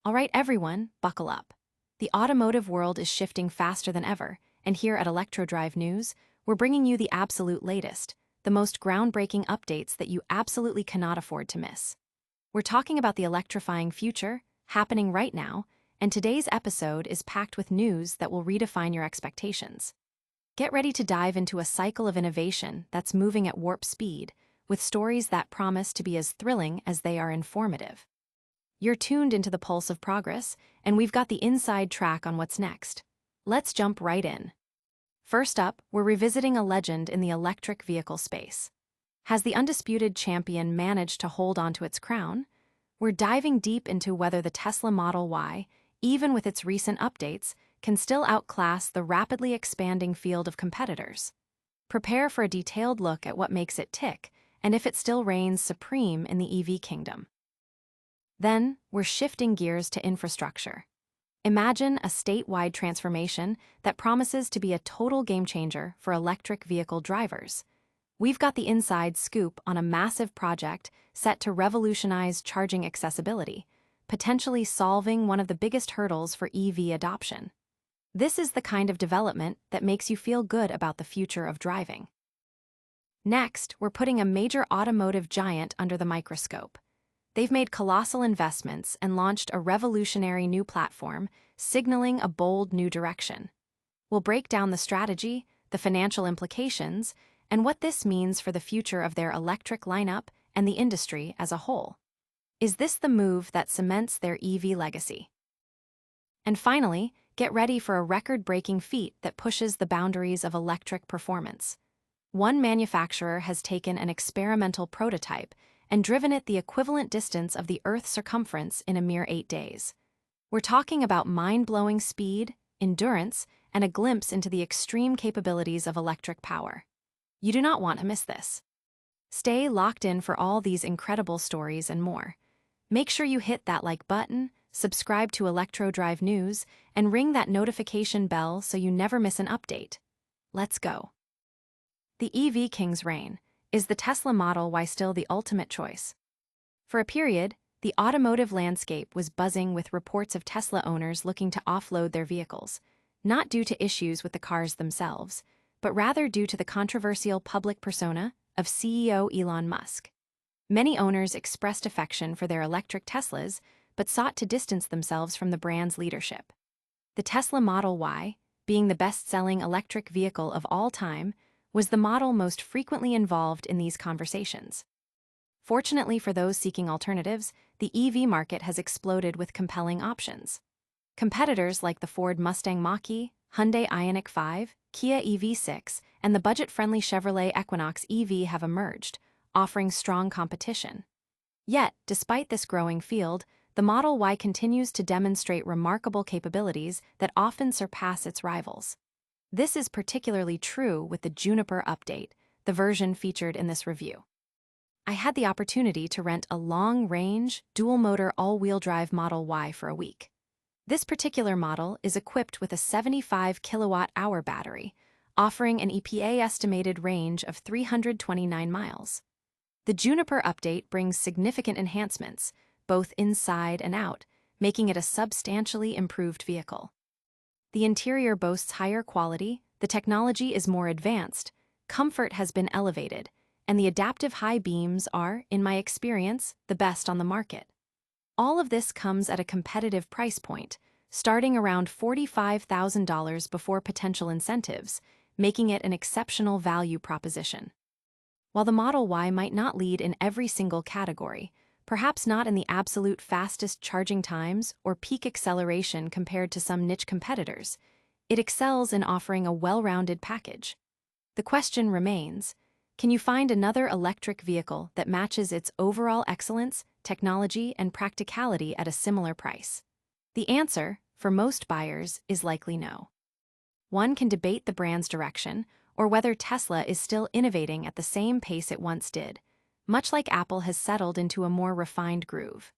All right, everyone, buckle up. The automotive world is shifting faster than ever, and here at ElectroDrive News, we're bringing you the absolute latest, the most groundbreaking updates that you absolutely cannot afford to miss. We're talking about the electrifying future, happening right now, and today's episode is packed with news that will redefine your expectations. Get ready to dive into a cycle of innovation that's moving at warp speed, with stories that promise to be as thrilling as they are informative. You're tuned into the pulse of progress, and we've got the inside track on what's next. Let's jump right in. First up, we're revisiting a legend in the electric vehicle space. Has the undisputed champion managed to hold onto its crown? We're diving deep into whether the Tesla Model Y, even with its recent updates, can still outclass the rapidly expanding field of competitors. Prepare for a detailed look at what makes it tick, and if it still reigns supreme in the EV kingdom. Then, we're shifting gears to infrastructure. Imagine a statewide transformation that promises to be a total game-changer for electric vehicle drivers. We've got the inside scoop on a massive project set to revolutionize charging accessibility, potentially solving one of the biggest hurdles for EV adoption. This is the kind of development that makes you feel good about the future of driving. Next, we're putting a major automotive giant under the microscope. They've made colossal investments and launched a revolutionary new platform, signaling a bold new direction. We'll break down the strategy, the financial implications, and what this means for the future of their electric lineup and the industry as a whole. Is this the move that cements their EV legacy? And finally, get ready for a record-breaking feat that pushes the boundaries of electric performance. One manufacturer has taken an experimental prototype and driven it the equivalent distance of the Earth's circumference in a mere 8 days. We're talking about mind-blowing speed, endurance, and a glimpse into the extreme capabilities of electric power. You do not want to miss this. Stay locked in for all these incredible stories and more. Make sure you hit that like button, subscribe to ElectroDrive News, and ring that notification bell so you never miss an update. Let's go. The EV King's reign. Is the Tesla Model Y still the ultimate choice? For a period, the automotive landscape was buzzing with reports of Tesla owners looking to offload their vehicles, not due to issues with the cars themselves, but rather due to the controversial public persona of CEO Elon Musk. Many owners expressed affection for their electric Teslas, but sought to distance themselves from the brand's leadership. The Tesla Model Y, being the best-selling electric vehicle of all time, was the model most frequently involved in these conversations. Fortunately for those seeking alternatives, the EV market has exploded with compelling options. Competitors like the Ford Mustang Mach-E, Hyundai Ioniq 5, Kia EV6, and the budget-friendly Chevrolet Equinox EV have emerged, offering strong competition. Yet, despite this growing field, the Model Y continues to demonstrate remarkable capabilities that often surpass its rivals. This is particularly true with the Juniper update, the version featured in this review. I had the opportunity to rent a long-range, dual-motor all-wheel drive Model Y for a week. This particular model is equipped with a 75 kilowatt-hour battery, offering an EPA-estimated range of 329 miles. The Juniper update brings significant enhancements, both inside and out, making it a substantially improved vehicle. The interior boasts higher quality, the technology is more advanced, comfort has been elevated, and the adaptive high beams are, in my experience, the best on the market. All of this comes at a competitive price point, starting around $45,000 before potential incentives, making it an exceptional value proposition. While the Model Y might not lead in every single category, perhaps not in the absolute fastest charging times or peak acceleration compared to some niche competitors, it excels in offering a well-rounded package. The question remains, can you find another electric vehicle that matches its overall excellence, technology, and practicality at a similar price? The answer, for most buyers, is likely no. One can debate the brand's direction, or whether Tesla is still innovating at the same pace it once did, much like Apple has settled into a more refined groove.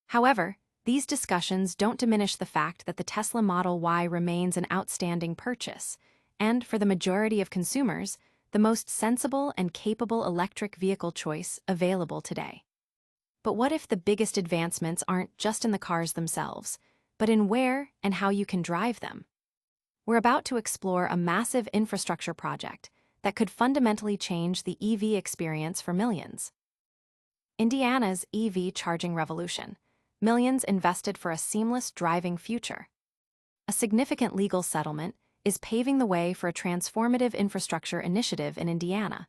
However, these discussions don't diminish the fact that the Tesla Model Y remains an outstanding purchase, and for the majority of consumers, the most sensible and capable electric vehicle choice available today. But what if the biggest advancements aren't just in the cars themselves, but in where and how you can drive them? We're about to explore a massive infrastructure project that could fundamentally change the EV experience for millions. Indiana's EV charging revolution. Millions invested for a seamless driving future. A significant legal settlement is paving the way for a transformative infrastructure initiative in Indiana,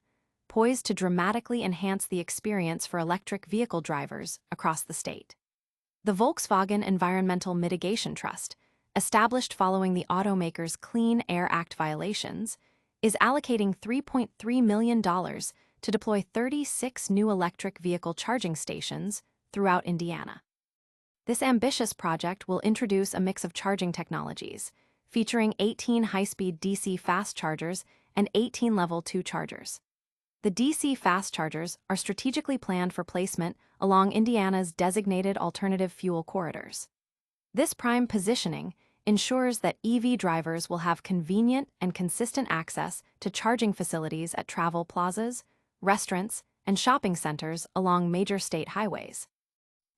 poised to dramatically enhance the experience for electric vehicle drivers across the state. The Volkswagen Environmental Mitigation Trust, established following the automaker's Clean Air Act violations, is allocating $3.3 million to deploy 36 new electric vehicle charging stations throughout Indiana. This ambitious project will introduce a mix of charging technologies, featuring 18 high-speed DC fast chargers and 18 Level 2 chargers. The DC fast chargers are strategically planned for placement along Indiana's designated alternative fuel corridors. This prime positioning ensures that EV drivers will have convenient and consistent access to charging facilities at travel plazas, restaurants, and shopping centers along major state highways.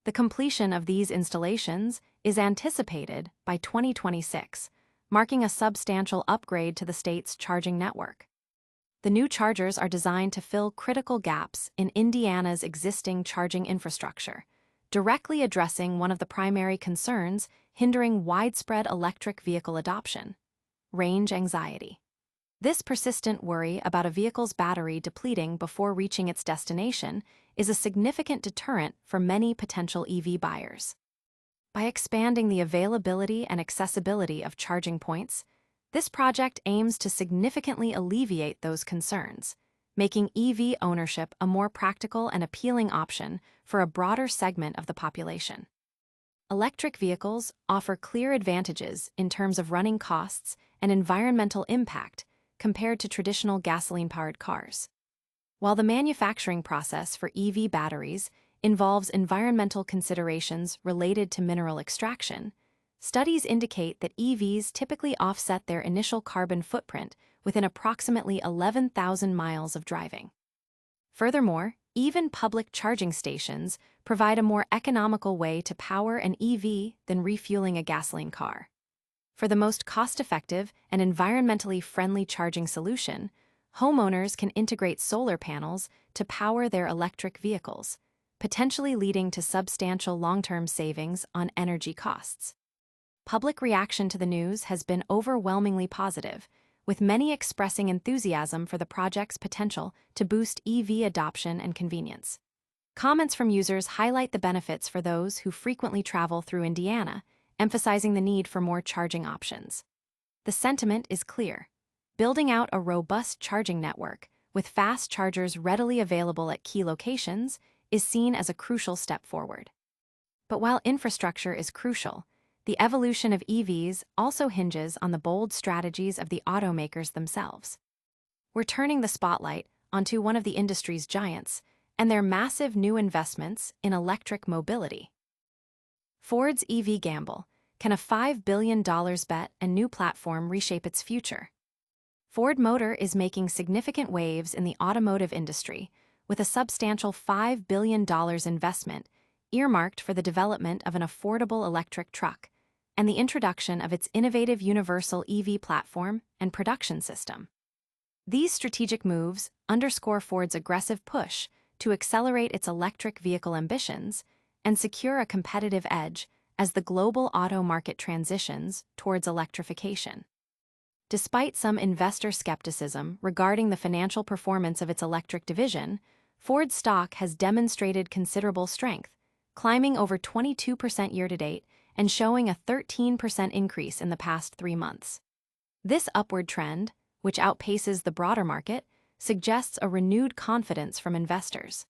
The completion of these installations is anticipated by 2026, marking a substantial upgrade to the state's charging network. The new chargers are designed to fill critical gaps in Indiana's existing charging infrastructure, directly addressing one of the primary concerns hindering widespread electric vehicle adoption: range anxiety. This persistent worry about a vehicle's battery depleting before reaching its destination is a significant deterrent for many potential EV buyers. By expanding the availability and accessibility of charging points, this project aims to significantly alleviate those concerns, making EV ownership a more practical and appealing option for a broader segment of the population. Electric vehicles offer clear advantages in terms of running costs and environmental impact compared to traditional gasoline-powered cars. While the manufacturing process for EV batteries involves environmental considerations related to mineral extraction, studies indicate that EVs typically offset their initial carbon footprint within approximately 11,000 miles of driving. Furthermore, even public charging stations provide a more economical way to power an EV than refueling a gasoline car. For the most cost-effective and environmentally friendly charging solution, homeowners can integrate solar panels to power their electric vehicles, potentially leading to substantial long-term savings on energy costs. Public reaction to the news has been overwhelmingly positive, with many expressing enthusiasm for the project's potential to boost EV adoption and convenience. Comments from users highlight the benefits for those who frequently travel through Indiana, emphasizing the need for more charging options. The sentiment is clear. Building out a robust charging network with fast chargers readily available at key locations is seen as a crucial step forward. But while infrastructure is crucial, the evolution of EVs also hinges on the bold strategies of the automakers themselves. We're turning the spotlight onto one of the industry's giants and their massive new investments in electric mobility. Ford's EV gamble: can a $5 billion bet and new platform reshape its future? Ford Motor is making significant waves in the automotive industry with a substantial $5 billion investment earmarked for the development of an affordable electric truck and the introduction of its innovative universal EV platform and production system. These strategic moves underscore Ford's aggressive push to accelerate its electric vehicle ambitions and secure a competitive edge as the global auto market transitions towards electrification. Despite some investor skepticism regarding the financial performance of its electric division, Ford's stock has demonstrated considerable strength, climbing over 22% year-to-date and showing a 13% increase in the past 3 months. This upward trend, which outpaces the broader market, suggests a renewed confidence from investors.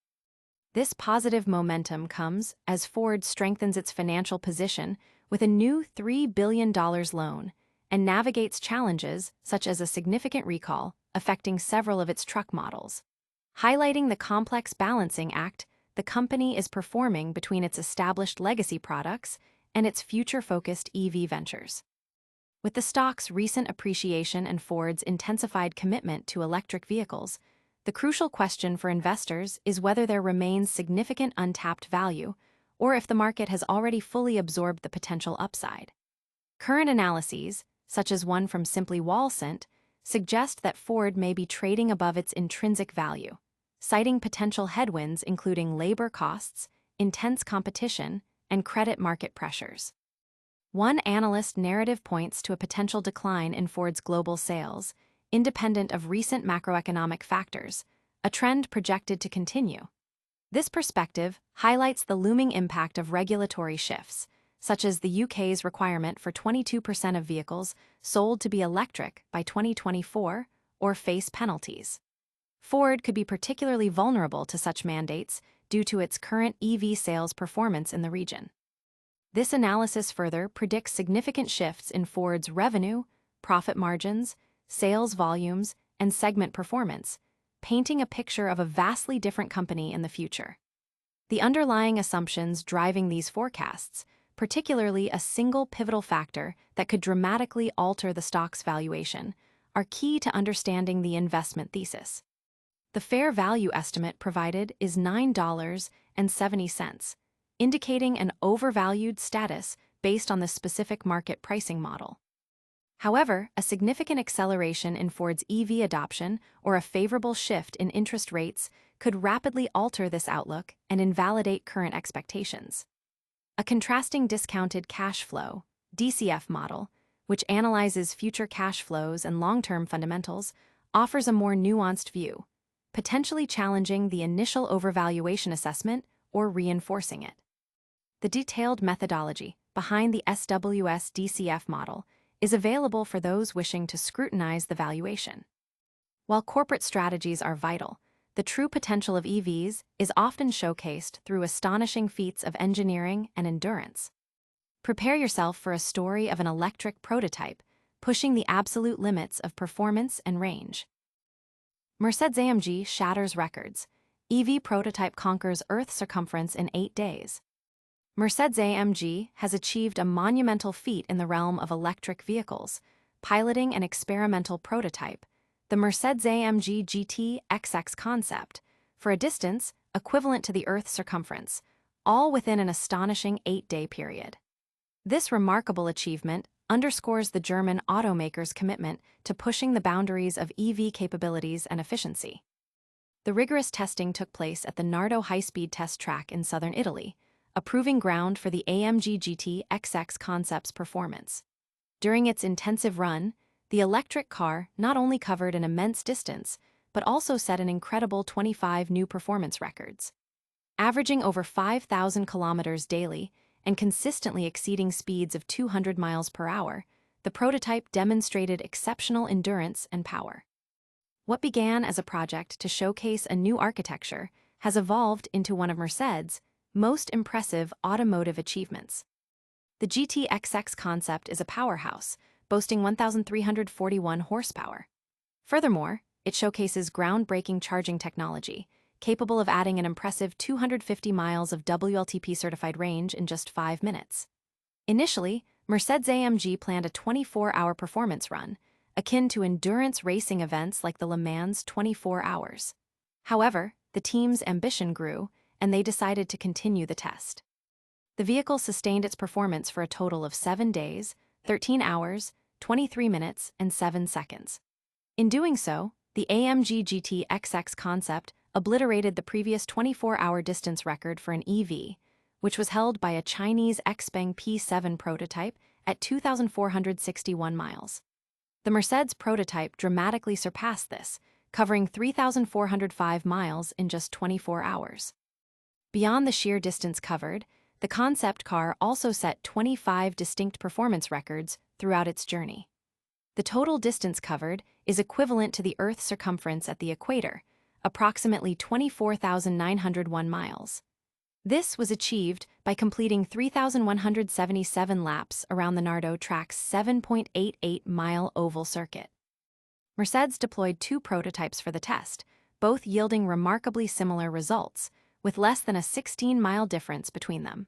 This positive momentum comes as Ford strengthens its financial position with a new $3 billion loan and navigates challenges such as a significant recall affecting several of its truck models. Highlighting the complex balancing act the company is performing between its established legacy products and its future-focused EV ventures. With the stock's recent appreciation and Ford's intensified commitment to electric vehicles, The crucial question for investors is whether there remains significant untapped value, or if the market has already fully absorbed the potential upside. Current analyses, such as one from Simply Wallcent, suggest that Ford may be trading above its intrinsic value, citing potential headwinds including labor costs, intense competition, and credit market pressures. One analyst narrative points to a potential decline in Ford's global sales, independent of recent macroeconomic factors, a trend projected to continue. This perspective highlights the looming impact of regulatory shifts, such as the UK's requirement for 22% of vehicles sold to be electric by 2024 or face penalties. Ford could be particularly vulnerable to such mandates due to its current EV sales performance in the region. This analysis further predicts significant shifts in Ford's revenue, profit margins, sales volumes, and segment performance, painting a picture of a vastly different company in the future. The underlying assumptions driving these forecasts, particularly a single pivotal factor that could dramatically alter the stock's valuation, are key to understanding the investment thesis. The fair value estimate provided is $9.70, indicating an overvalued status based on the specific market pricing model. However, a significant acceleration in Ford's EV adoption or a favorable shift in interest rates could rapidly alter this outlook and invalidate current expectations. A contrasting discounted cash flow (DCF) model, which analyzes future cash flows and long-term fundamentals, offers a more nuanced view, potentially challenging the initial overvaluation assessment or reinforcing it. The detailed methodology behind the SWS DCF model is available for those wishing to scrutinize the valuation. While corporate strategies are vital, the true potential of EVs is often showcased through astonishing feats of engineering and endurance. Prepare yourself for a story of an electric prototype pushing the absolute limits of performance and range. Mercedes-AMG shatters records. EV prototype conquers Earth's circumference in 8 days. Mercedes-AMG has achieved a monumental feat in the realm of electric vehicles, piloting an experimental prototype, the Mercedes-AMG GT XX concept, for a distance equivalent to the Earth's circumference, all within an astonishing 8-day period. This remarkable achievement underscores the German automaker's commitment to pushing the boundaries of EV capabilities and efficiency. The rigorous testing took place at the Nardo high-speed test track in southern Italy, a proving ground for the AMG GT XX concept's performance. During its intensive run, the electric car not only covered an immense distance, but also set an incredible 25 new performance records. Averaging over 5,000 kilometers daily and consistently exceeding speeds of 200 miles per hour, the prototype demonstrated exceptional endurance and power. What began as a project to showcase a new architecture has evolved into one of Mercedes' most impressive automotive achievements. The GT-XX concept is a powerhouse, boasting 1,341 horsepower. Furthermore, it showcases groundbreaking charging technology, capable of adding an impressive 250 miles of WLTP-certified range in just 5 minutes. Initially, Mercedes-AMG planned a 24-hour performance run, akin to endurance racing events like the Le Mans 24 Hours. However, the team's ambition grew, and they decided to continue the test. The vehicle sustained its performance for a total of 7 days, 13 hours, 23 minutes, and 7 seconds. In doing so, the AMG GT XX concept obliterated the previous 24-hour distance record for an EV, which was held by a Chinese XPeng P7 prototype at 2,461 miles. The Mercedes prototype dramatically surpassed this, covering 3,405 miles in just 24 hours. Beyond the sheer distance covered, the concept car also set 25 distinct performance records throughout its journey. The total distance covered is equivalent to the Earth's circumference at the equator, approximately 24,901 miles. This was achieved by completing 3,177 laps around the Nardo track's 7.88-mile oval circuit. Mercedes deployed 2 prototypes for the test, both yielding remarkably similar results, with less than a 16-mile difference between them.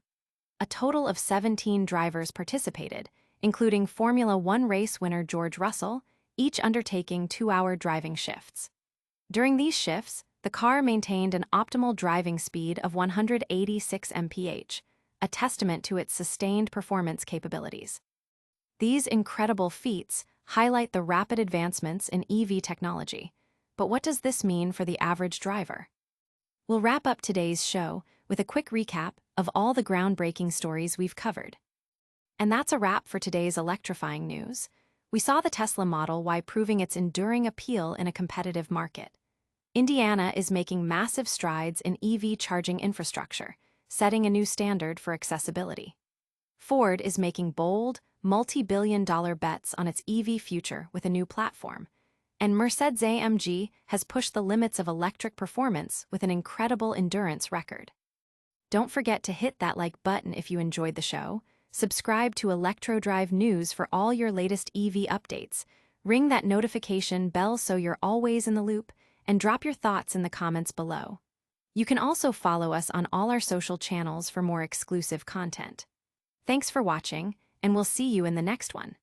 A total of 17 drivers participated, including Formula One race winner George Russell, each undertaking 2-hour driving shifts. During these shifts, the car maintained an optimal driving speed of 186 mph, a testament to its sustained performance capabilities. These incredible feats highlight the rapid advancements in EV technology. But what does this mean for the average driver? We'll wrap up today's show with a quick recap of all the groundbreaking stories we've covered. And that's a wrap for today's electrifying news. We saw the Tesla Model Y proving its enduring appeal in a competitive market. Indiana is making massive strides in EV charging infrastructure, setting a new standard for accessibility. Ford is making bold, multi-billion-dollar bets on its EV future with a new platform. And Mercedes-AMG has pushed the limits of electric performance with an incredible endurance record. Don't forget to hit that like button if you enjoyed the show. Subscribe to ElectroDrive News for all your latest EV updates. Ring that notification bell so you're always in the loop, and drop your thoughts in the comments below. You can also follow us on all our social channels for more exclusive content. Thanks for watching, and we'll see you in the next one.